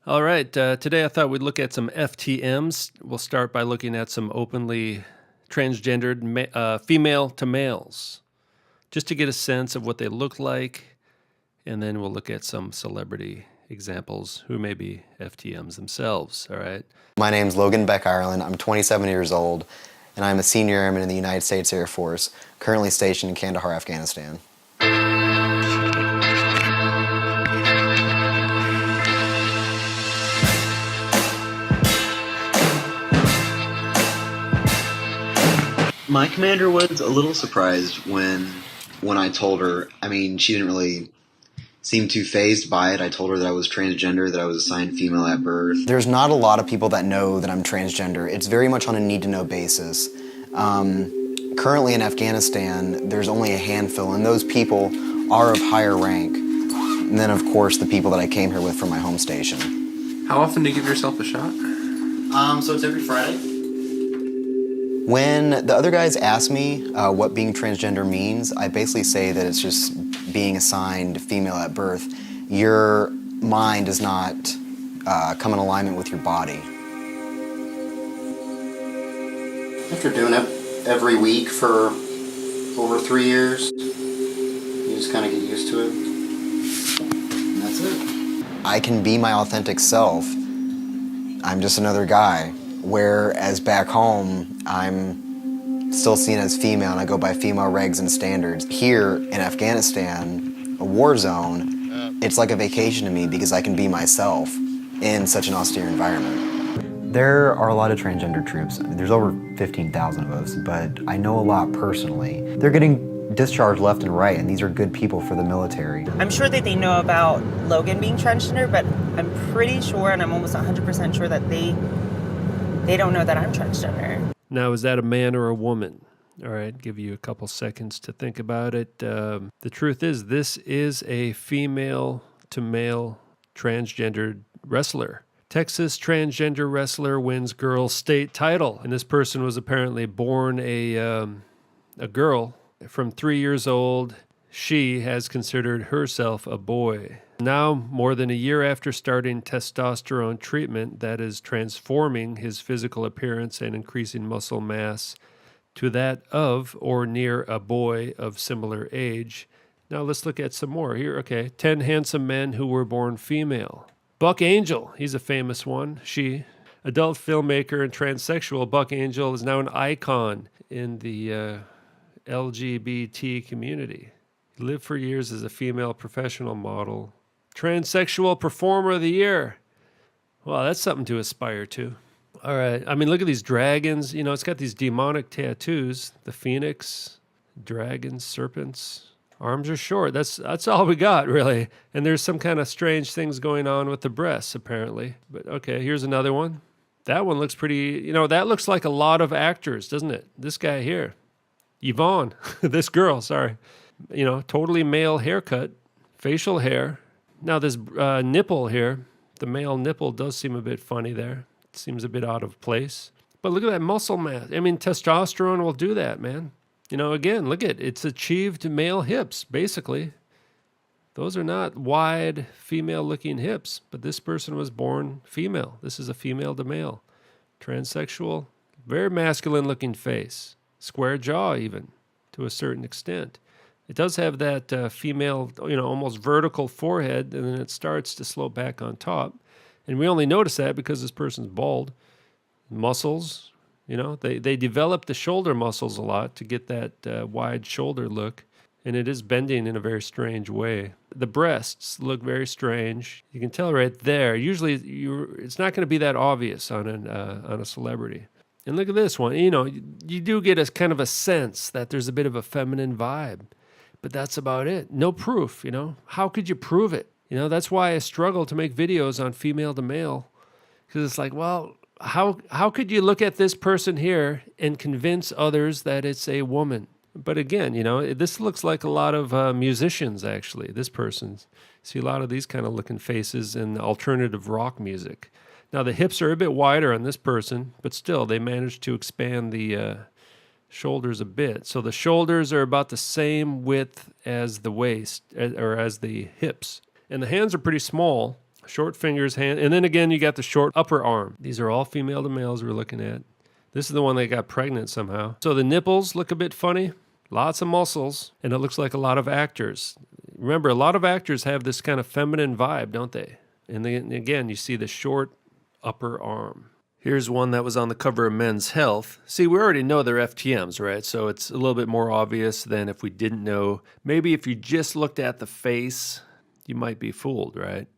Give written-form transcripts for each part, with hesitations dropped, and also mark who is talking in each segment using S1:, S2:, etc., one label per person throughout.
S1: All right, today I thought we'd look at some FTMs. We'll start by looking at some openly transgendered female to males, just to get a sense of what they look like, and then we'll look at some celebrity examples who may be FTMs themselves, all right?
S2: My name's Logan Beck Ireland. I'm 27 years old, and I'm a senior airman in the United States Air Force, currently stationed in Kandahar, Afghanistan. My commander was a little surprised when I told her. I mean, she didn't really seem too fazed by it. I told her that I was transgender, that I was assigned female at birth. There's not a lot of people that know that I'm transgender. It's very much on a need-to-know basis. Currently in Afghanistan, there's only a handful, and those people are of higher rank than, of course, the people that I came here with from my home station.
S3: How often do you give yourself a shot?
S2: So it's every Friday. When the other guys ask me what being transgender means, I basically say that it's just being assigned female at birth. Your mind does not come in alignment with your body. After doing it every week for over 3 years, you just kind of get used to it. And that's it. I can be my authentic self. I'm just another guy. Whereas back home, I'm still seen as female and I go by female regs and standards. Here in Afghanistan, a war zone, it's like a vacation to me because I can be myself in such an austere environment. There are a lot of transgender troops. There's over 15,000 of us, but I know a lot personally. They're getting discharged left and right, and these are good people for the military.
S4: I'm sure that they know about Logan being transgender, but I'm pretty sure, and I'm almost 100% sure that they don't know that I'm transgender.
S1: Now, is that a man or a woman? All right, give you a couple seconds to think about it. The truth is, this is a female to male transgendered wrestler. Texas transgender wrestler wins girl state title. And this person was apparently born a girl. From 3 years old, she has considered herself a boy. Now, more than a year after starting testosterone treatment that is transforming his physical appearance and increasing muscle mass to that of or near a boy of similar age. Now let's look at some more here. Okay, 10 handsome men who were born female. Buck Angel, he's a famous one. She, adult filmmaker and transsexual, Buck Angel is now an icon in the LGBT community. He lived for years as a female professional model. Transsexual Performer of the Year. Well, that's something to aspire to. All right. I mean, look at these dragons. You know, it's got these demonic tattoos. The phoenix, dragons, serpents. Arms are short. That's all we got, really. And there's some kind of strange things going on with the breasts, apparently. But okay, here's another one. That one looks pretty, that looks like a lot of actors, doesn't it? This guy here. Yvonne. This girl, sorry. Totally male haircut, facial hair. Now this nipple here, the male nipple does seem a bit funny there. It seems a bit out of place. But look at that muscle mass. I mean, testosterone will do that, man. Again, look at it. It's achieved male hips, basically. Those are not wide female-looking hips, but this person was born female. This is a female to male. Transsexual, very masculine-looking face. Square jaw, even, to a certain extent. It does have that female, almost vertical forehead, and then it starts to slope back on top. And we only notice that because this person's bald. Muscles, they develop the shoulder muscles a lot to get that wide shoulder look. And it is bending in a very strange way. The breasts look very strange. You can tell right there. Usually, it's not going to be that obvious on a celebrity. And look at this one. You do get a kind of a sense that there's a bit of a feminine vibe. But that's about it. No proof, How could you prove it? That's why I struggle to make videos on female to male. Because it's like, well, how could you look at this person here and convince others that it's a woman? But again, this looks like a lot of musicians, actually. This person. See a lot of these kind of looking faces in alternative rock music. Now, the hips are a bit wider on this person, but still, they managed to expand the shoulders a bit. So the shoulders are about the same width as the waist, or as the hips. And the hands are pretty small. Short fingers, hand, and then again, you got the short upper arm. These are all female to males we're looking at. This is the one that got pregnant somehow. So the nipples look a bit funny. Lots of muscles, and it looks like a lot of actors. Remember, a lot of actors have this kind of feminine vibe, don't they? And then again, you see the short upper arm. Here's one that was on the cover of Men's Health. See, we already know they're FTMs, right? So it's a little bit more obvious than if we didn't know. Maybe if you just looked at the face, you might be fooled, right?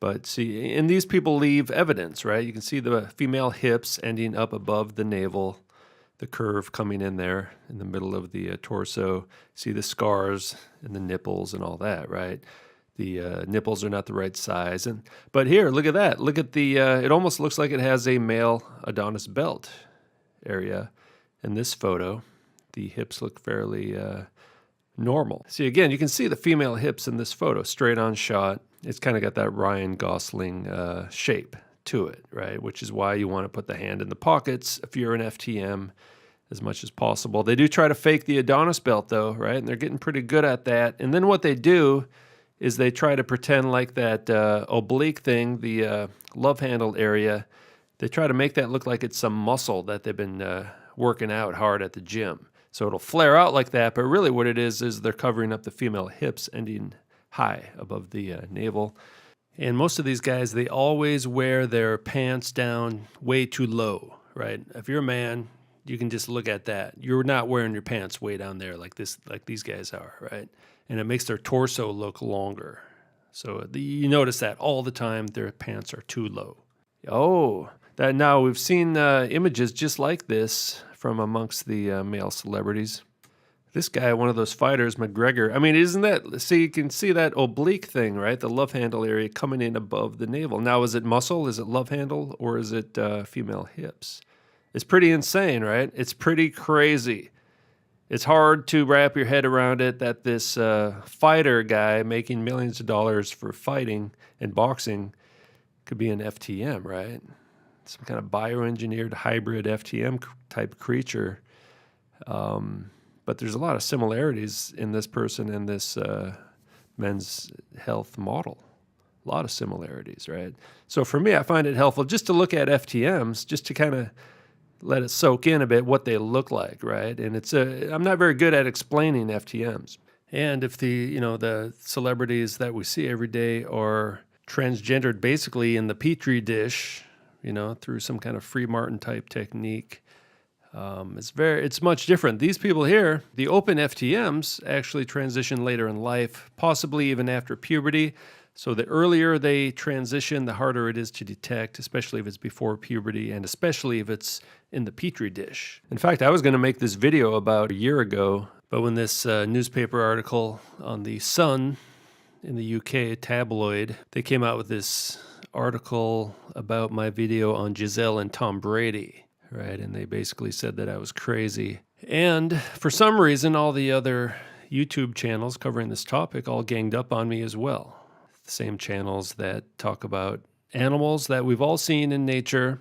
S1: But see, and these people leave evidence, right? You can see the female hips ending up above the navel, the curve coming in there in the middle of the torso. See the scars and the nipples and all that, right? The nipples are not the right size. But here, look at that. Look at the, it almost looks like it has a male Adonis belt area in this photo. The hips look fairly normal. See, again, you can see the female hips in this photo, straight on shot. It's kind of got that Ryan Gosling shape to it, right? Which is why you want to put the hand in the pockets if you're an FTM as much as possible. They do try to fake the Adonis belt, though, right? And they're getting pretty good at that. And then what they do is they try to pretend like that oblique thing, the love handle area, they try to make that look like it's some muscle that they've been working out hard at the gym. So it'll flare out like that, but really what it is they're covering up the female hips ending high above the navel. And most of these guys, they always wear their pants down way too low, right? If you're a man, you can just look at that. You're not wearing your pants way down there like these guys are, right? And it makes their torso look longer. So you notice that all the time, their pants are too low. Oh, that now we've seen images just like this from amongst the male celebrities. This guy, one of those fighters, McGregor, I mean, isn't that, see, you can see that oblique thing, right? The love handle area coming in above the navel. Now, is it muscle? Is it love handle? Or is it female hips? It's pretty insane, right? It's pretty crazy. It's hard to wrap your head around it that this fighter guy making millions of dollars for fighting and boxing could be an FTM, right? Some kind of bioengineered hybrid FTM type creature. But there's a lot of similarities in this person and this Men's Health model. A lot of similarities, right? So for me, I find it helpful just to look at FTMs, just to kind of let it soak in a bit what they look like, right? And I'm not very good at explaining FTMs. And if the celebrities that we see every day are transgendered basically in the petri dish, through some kind of Free Martin type technique, it's much different. These people here, the open FTMs, actually transition later in life, possibly even after puberty. So the earlier they transition, the harder it is to detect, especially if it's before puberty and especially if it's in the petri dish. In fact, I was going to make this video about a year ago, but when this newspaper article on the Sun in the UK tabloid, they came out with this article about my video on Giselle and Tom Brady, right? And they basically said that I was crazy. And for some reason, all the other YouTube channels covering this topic all ganged up on me as well. The same channels that talk about animals that we've all seen in nature,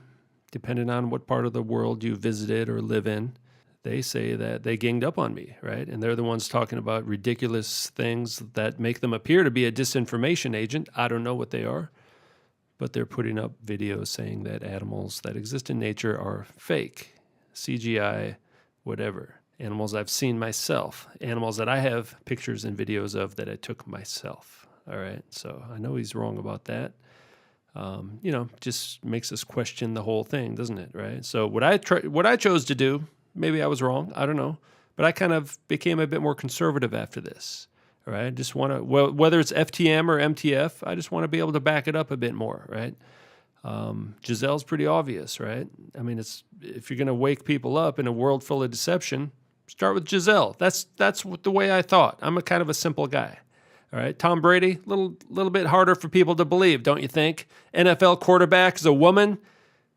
S1: depending on what part of the world you visited or live in. They say that they ganged up on me, right? And they're the ones talking about ridiculous things that make them appear to be a disinformation agent. I don't know what they are, but they're putting up videos saying that animals that exist in nature are fake, CGI, whatever. Animals I've seen myself, animals that I have pictures and videos of that I took myself. All right, so I know he's wrong about that. Just makes us question the whole thing, doesn't it, right? So what I chose to do, maybe I was wrong, I don't know, but I kind of became a bit more conservative after this, all right? I just want to, whether it's FTM or MTF, I just want to be able to back it up a bit more, right? Giselle's pretty obvious, right? I mean, if you're going to wake people up in a world full of deception, start with Giselle. That's the way I thought. I'm a kind of a simple guy. All right, Tom Brady, little bit harder for people to believe, don't you think? NFL quarterback is a woman,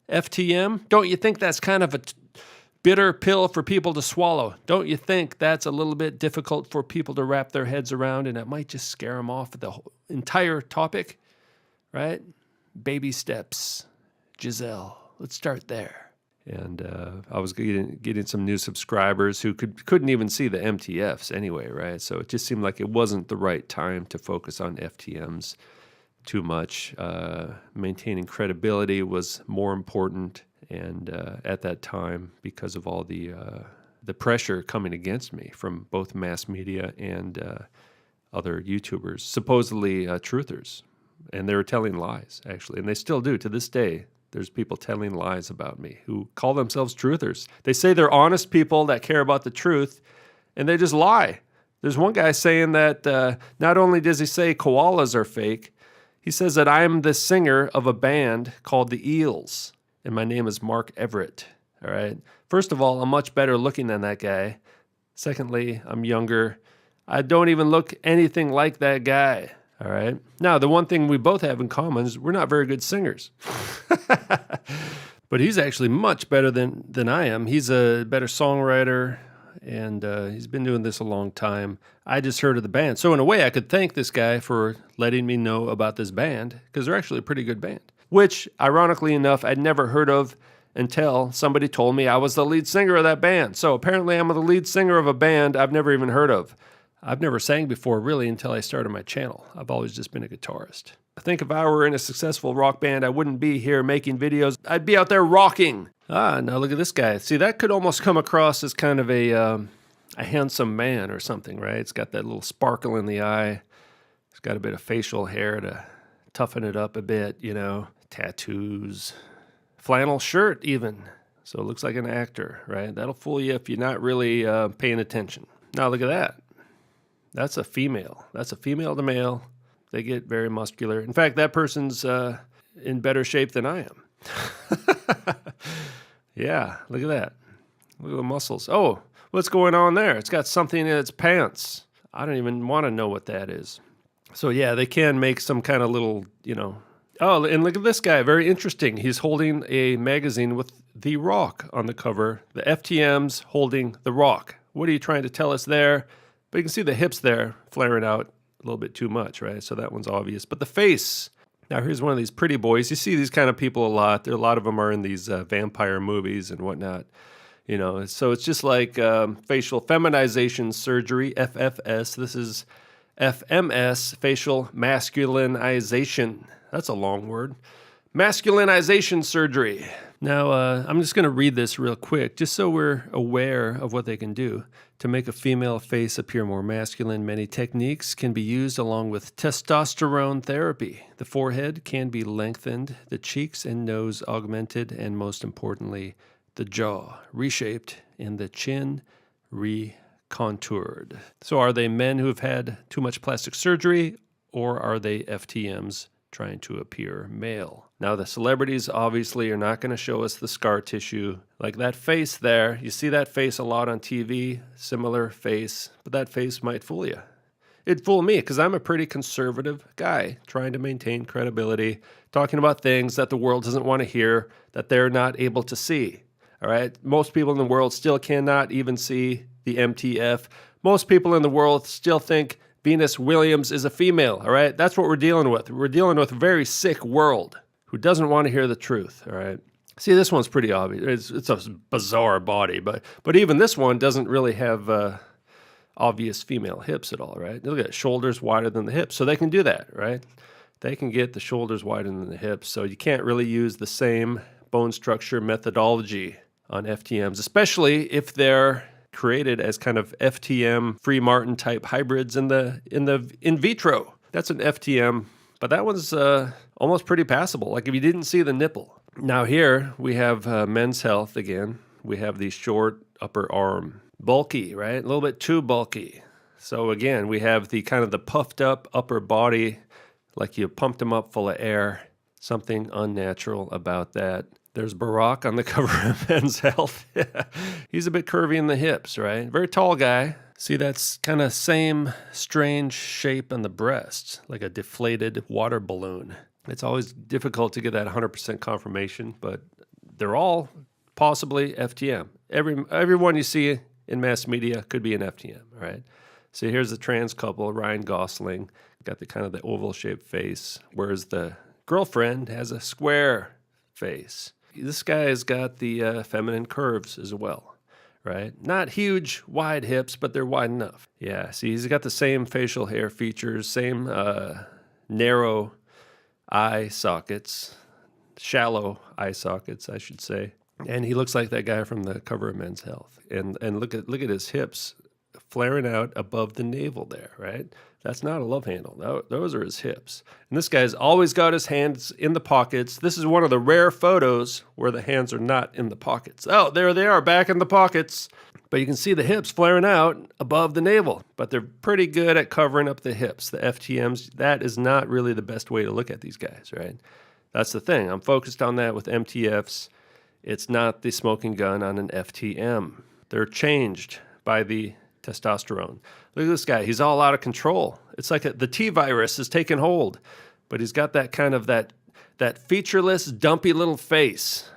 S1: FTM. Don't you think that's kind of a bitter pill for people to swallow? Don't you think that's a little bit difficult for people to wrap their heads around, and it might just scare them off the whole entire topic, right? Baby steps, Giselle. Let's start there. And I was getting some new subscribers who couldn't even see the MTFs anyway, right? So it just seemed like it wasn't the right time to focus on FTMs. too much. Maintaining credibility was more important, and at that time, because of all the pressure coming against me from both mass media and other YouTubers, supposedly truthers, and they were telling lies, actually, and they still do to this day. There's people telling lies about me who call themselves truthers. They say they're honest people that care about the truth, and they just lie. There's one guy saying that not only does he say koalas are fake, he says that I'm the singer of a band called the Eels, and my name is Mark Everett. All right. First of all, I'm much better looking than that guy. Secondly, I'm younger. I don't even look anything like that guy. All right. Now, the one thing we both have in common is we're not very good singers. But he's actually much better than I am. He's a better songwriter, and he's been doing this a long time. I just heard of the band. So in a way, I could thank this guy for letting me know about this band, because they're actually a pretty good band, which, ironically enough, I'd never heard of until somebody told me I was the lead singer of that band. So apparently I'm the lead singer of a band I've never even heard of. I've never sang before, really, until I started my channel. I've always just been a guitarist. I think if I were in a successful rock band, I wouldn't be here making videos. I'd be out there rocking. Now look at this guy. See, that could almost come across as kind of a handsome man or something, right? It's got that little sparkle in the eye. It's got a bit of facial hair to toughen it up a bit, you know. Tattoos. Flannel shirt, even. So it looks like an actor, right? That'll fool you if you're not really paying attention. Now look at that. That's a female. That's a female to male. They get very muscular. In fact, that person's in better shape than I am. Yeah, look at that. Look at the muscles. Oh, what's going on there? It's got something in its pants. I don't even want to know what that is. So yeah, they can make some kind of little, you know. Oh, and look at this guy. Very interesting. He's holding a magazine with The Rock on the cover. The FTM's holding The Rock. What are you trying to tell us there? But you can see the hips there flaring out a little bit too much, right? So that one's obvious. But the face. Now here's one of these pretty boys. You see these kind of people a lot. A lot of them are in these vampire movies and whatnot. You know, so it's just like facial feminization surgery, FFS. This is FMS, facial masculinization. That's a long word. Masculinization surgery. Now, I'm just going to read this real quick, just so we're aware of what they can do. To make a female face appear more masculine, many techniques can be used along with testosterone therapy. The forehead can be lengthened, the cheeks and nose augmented, and most importantly, the jaw reshaped and the chin recontoured. So are they men who have had too much plastic surgery, or are they FTMs trying to appear male? Now, the celebrities obviously are not going to show us the scar tissue. Like that face there, you see that face a lot on TV, similar face, but that face might fool you. It'd fool me because I'm a pretty conservative guy trying to maintain credibility, talking about things that the world doesn't want to hear, that they're not able to see. All right? Most people in the world still cannot even see the MTF. Most people in the world still think Venus Williams is a female, all right? That's what we're dealing with. We're dealing with a very sick world who doesn't want to hear the truth, all right? See, this one's pretty obvious. It's a bizarre body, but even this one doesn't really have obvious female hips at all, right? Look at it, shoulders wider than the hips. So they can do that, right? They can get the shoulders wider than the hips. So you can't really use the same bone structure methodology on FTMs, especially if they're created as kind of FTM Free Martin type hybrids in vitro. That's an FTM, but that one's almost pretty passable. Like if you didn't see the nipple. Now here we have Men's Health again. We have the short upper arm, bulky, right? A little bit too bulky. So again, we have the kind of the puffed up upper body, like you pumped them up full of air. Something unnatural about that. There's Barack on the cover of Men's Health. He's a bit curvy in the hips, right? Very tall guy. See, that's kind of same strange shape on the breast, like a deflated water balloon. It's always difficult to get that 100% confirmation, but they're all possibly FTM. Everyone you see in mass media could be an FTM, right? So here's the trans couple, Ryan Gosling, got the kind of the oval-shaped face, whereas the girlfriend has a square face. This guy has got the feminine curves as well, right? Not huge, wide hips, but they're wide enough. Yeah, see, he's got the same facial hair features, same narrow eye sockets, shallow eye sockets, I should say. And he looks like that guy from the cover of Men's Health. And look at his hips flaring out above the navel there, right? That's not a love handle. Those are his hips. And this guy's always got his hands in the pockets. This is one of the rare photos where the hands are not in the pockets. Oh, there they are, back in the pockets. But you can see the hips flaring out above the navel. But they're pretty good at covering up the hips. The FTMs, that is not really the best way to look at these guys, right? That's the thing. I'm focused on that with MTFs. It's not the smoking gun on an FTM. They're changed by the testosterone. Look at this guy. He's all out of control. It's like the T virus has taken hold, but he's got that kind of that featureless, dumpy little face.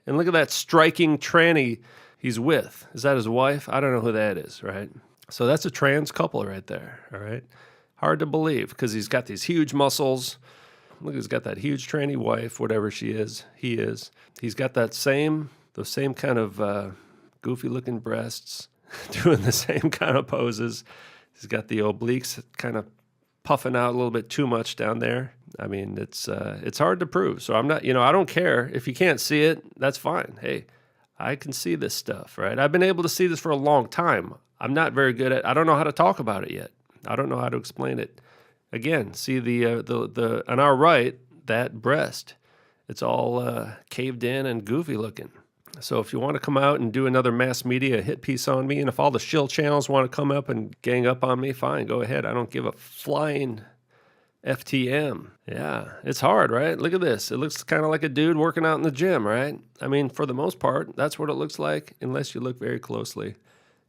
S1: And look at that striking tranny he's with. Is that his wife? I don't know who that is, right? So that's a trans couple right there, all right? Hard to believe because he's got these huge muscles. Look, he's got that huge tranny wife, whatever she is, he is. He's got those same kind of goofy-looking breasts, doing the same kind of poses. He's got the obliques kind of puffing out a little bit too much down there. I mean, it's hard to prove. So I'm not, I don't care. If you can't see it, that's fine. Hey, I can see this stuff, right? I've been able to see this for a long time. I'm not very good at, I don't know how to talk about it yet. I don't know how to explain it. Again, see the on our right, that breast. It's all caved in and goofy looking. So if you want to come out and do another mass media hit piece on me, and if all the shill channels want to come up and gang up on me, fine, go ahead. I don't give a flying FTM. Yeah, it's hard, right? Look at this. It looks kind of like a dude working out in the gym, right? I mean, for the most part, that's what it looks like, unless you look very closely.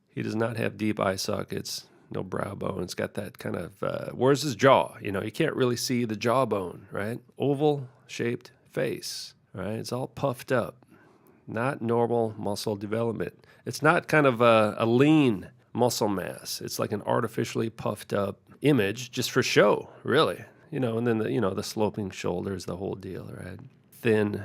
S1: He does not have deep eye sockets, no brow bone. It's got that kind of, where's his jaw? You can't really see the jawbone, right? Oval-shaped face, right? It's all puffed up. Not normal muscle development. It's not kind of a lean muscle mass. It's like an artificially puffed up image just for show, really. And then the sloping shoulders, the whole deal, right? Thin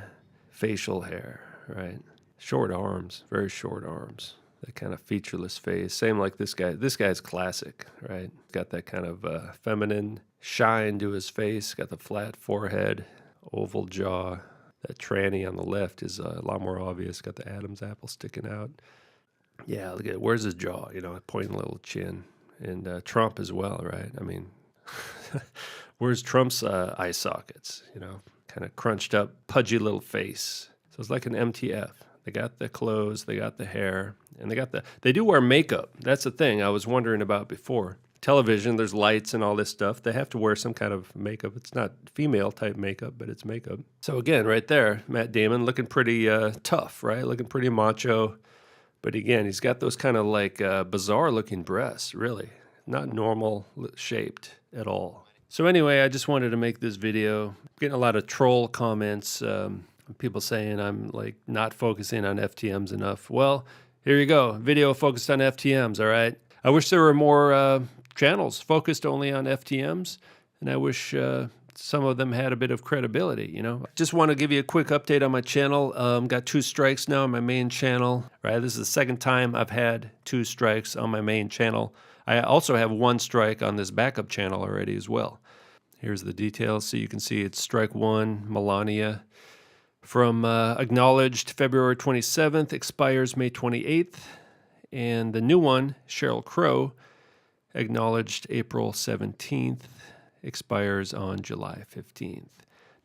S1: facial hair, right? Short arms, very short arms. That kind of featureless face. Same like this guy. This guy's classic, right? Got that kind of feminine shine to his face. Got the flat forehead, oval jaw. That tranny on the left is a lot more obvious. Got the Adam's apple sticking out. Yeah, look at it. Where's his jaw? Pointing little chin. And Trump as well, right? I mean, where's Trump's eye sockets? Kind of crunched up, pudgy little face. So it's like an MTF. They got the clothes, they got the hair, and they do wear makeup. That's the thing I was wondering about before. Television, there's lights and all this stuff. They have to wear some kind of makeup. It's not female type makeup, but it's makeup. So again, right there, Matt Damon looking pretty tough, right? Looking pretty macho. But again, he's got those kind of like bizarre looking breasts, really. Not normal shaped at all. So anyway, I just wanted to make this video. Getting a lot of troll comments, people saying I'm like not focusing on FTMs enough. Well, here you go. Video focused on FTMs, all right? I wish there were more channels focused only on FTMs, and I wish some of them had a bit of credibility, Just want to give you a quick update on my channel. Got 2 strikes now on my main channel, right? This is the second time I've had 2 strikes on my main channel. I also have 1 strike on this backup channel already as well. Here's the details. So you can see it's strike 1, Melania. From acknowledged February 27th, expires May 28th. And the new one, Sheryl Crow, acknowledged April 17th, expires on July 15th.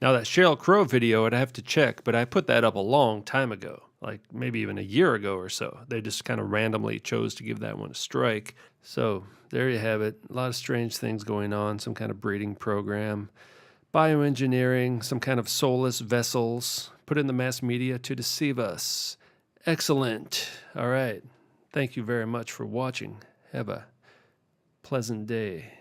S1: Now that Sheryl Crow video, I'd have to check, but I put that up a long time ago, like maybe even a year ago or so. They just kind of randomly chose to give that one a strike. So there you have it. A lot of strange things going on, some kind of breeding program, bioengineering, some kind of soulless vessels put in the mass media to deceive us. Excellent. All right. Thank you very much for watching. Have a pleasant day.